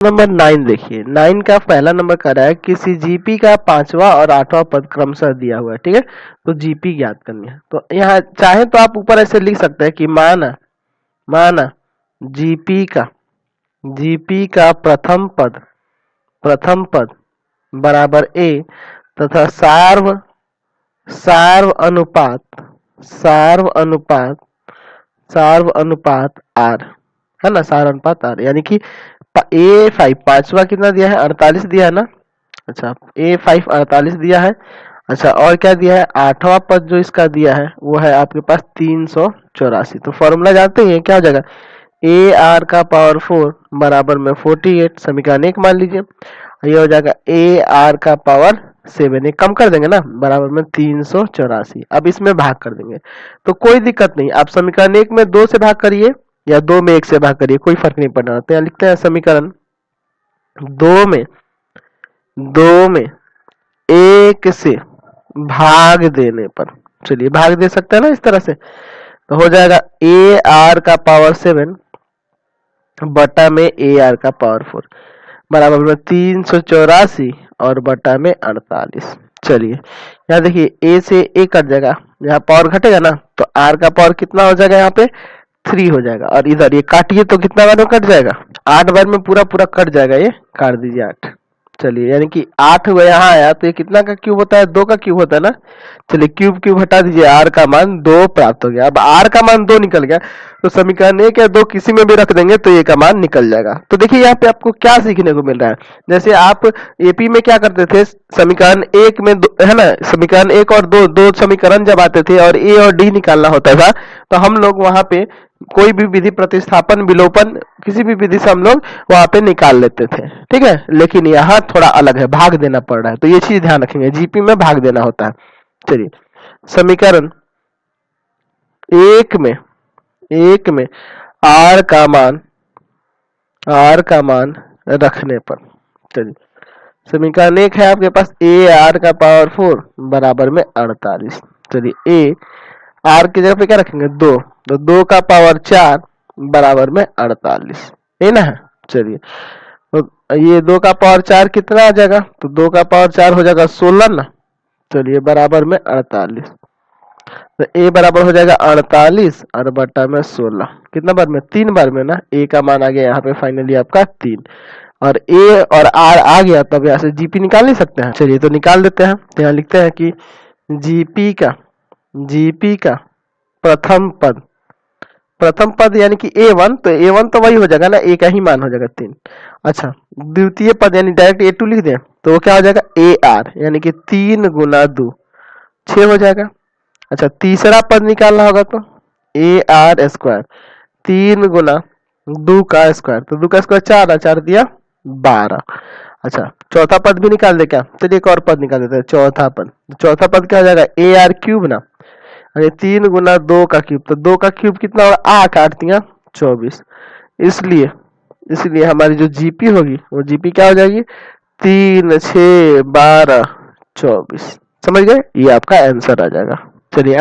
Number 9 देखिए, 9 का पहला नंबर कह रहा है किसी जीपी का 5वां और 8वां पद क्रमशः दिया हुआ है, ठीक है। तो जीपी ज्ञात करनी है। तो यहाँ चाहे तो आप ऊपर ऐसे लिख सकते हैं कि माना जीपी का प्रथम पद बराबर ए तथा सार्व अनुपात आर, है ना, सार अनुपात आर, यानी कि A5 5वां कितना दिया है, 48 दिया है ना। अच्छा, A5 48 दिया है। अच्छा, और क्या दिया है, 8वां पद जो इसका दिया है वो है आपके पास 384। तो फॉर्मूला जानते हैं क्या हो जाएगा, AR का पावर 4 बराबर में 48, समीकरण 1 मान लीजिए। ये हो जाएगा AR का पावर 7, एक कम कर देंगे ना, बराबर में 384। अब इसमें भाग कर देंगे तो कोई दिक्कत नहीं, आप समीकरण 1 में 2 से भाग करिए या 2 में 1 से भाग करिए, कोई फर्क नहीं पड़ रहा। तो यहाँ लिखते हैं समीकरण 2 में 1 से भाग देने पर, चलिए भाग दे सकते हैं ना इस तरह से, तो हो जाएगा AR का पावर 7 बटा में AR का पावर 4 बराबर में 384 और बटा में 48। चलिए यहाँ देखिए A से A कट जाएगा, यहाँ पावर घटेगा ना, तो R का पावर कितना हो जाएगा, यहाँ पे 3 हो जाएगा। और इधर ये काटिए तो कितना बार में कट जाएगा, 8 बार में पूरा कट जाएगा, ये काट दीजिए 8। चलिए यानी कि 8 हुआ यहाँ आया, तो ये कितना का क्यूब होता है, 2 का क्यूब होता है ना। चलिए क्यूब हटा दीजिए, आर का मान 2 प्राप्त हो गया। अब आर का मान 2 निकल गया तो समीकरण 1 या 2 किसी में भी रख देंगे तो ये का मान निकल जाएगा। तो देखिए यहाँ पे आपको क्या सीखने को मिल रहा है, जैसे आप एपी में क्या करते थे, समीकरण 1 में है ना, समीकरण 1 और 2 समीकरण जब आते थे और ए और डी निकालना होता था, तो हम लोग वहां पे कोई भी विधि, प्रतिस्थापन, विलोपन, किसी भी विधि से हम लोग वहां पे निकाल लेते थे, ठीक है। लेकिन यहाँ थोड़ा अलग है, भाग देना पड़ रहा है, तो ये चीज ध्यान रखेंगे, जीपी में भाग देना होता है। चलिए समीकरण 1 में आर का मान रखने पर, चलिए समीकरण 1 है आपके पास AR का पावर 4 बराबर में 48। चलिए ए आर की जगह पे क्या रखेंगे, 2, तो 2 का पावर 4 बराबर में 48, है ना। चलिए तो ये 2 का पावर 4 कितना आ जाएगा, तो 2 का पावर 4 हो जाएगा 16 ना। चलिए बराबर में 48, तो ए बराबर हो जाएगा 48 और बटा में 16, कितना बार में, 3 बार में ना। ए का मान आ गया यहाँ पे फाइनली आपका 3, और ए और आर आ गया, तब यहाँ से जीपी निकाल नहीं सकते हैं। चलिए तो निकाल देते हैं। तो यहाँ लिखते हैं कि जीपी का प्रथम पद यानी कि A1, तो A1 तो वही हो जाएगा ना, ए का ही मान हो जाएगा 3। अच्छा, द्वितीय पद यानी डायरेक्ट A2 लिख दें तो वो क्या हो जाएगा AR, यानी कि 3 गुना 2 6 हो जाएगा। अच्छा, तीसरा पद निकालना होगा तो AR स्क्वायर 3 गुना 2 का स्क्वायर, तो 2 का स्क्वायर 4, 4 दिया 12। अच्छा, चौथा पद भी निकाल दे क्या, चलिए एक और पद निकाल देते हैं, चौथा पद क्या हो जाएगा AR क्यूब ना, अरे 3 गुना 2 का क्यूब, तो 2 का क्यूब कितना होगा 8, 8 दिया 24। इसलिए हमारी जो जीपी होगी वो जीपी क्या हो जाएगी, 3, 6, 12, 24। समझ गए, ये आपका आंसर आ जाएगा। चलिए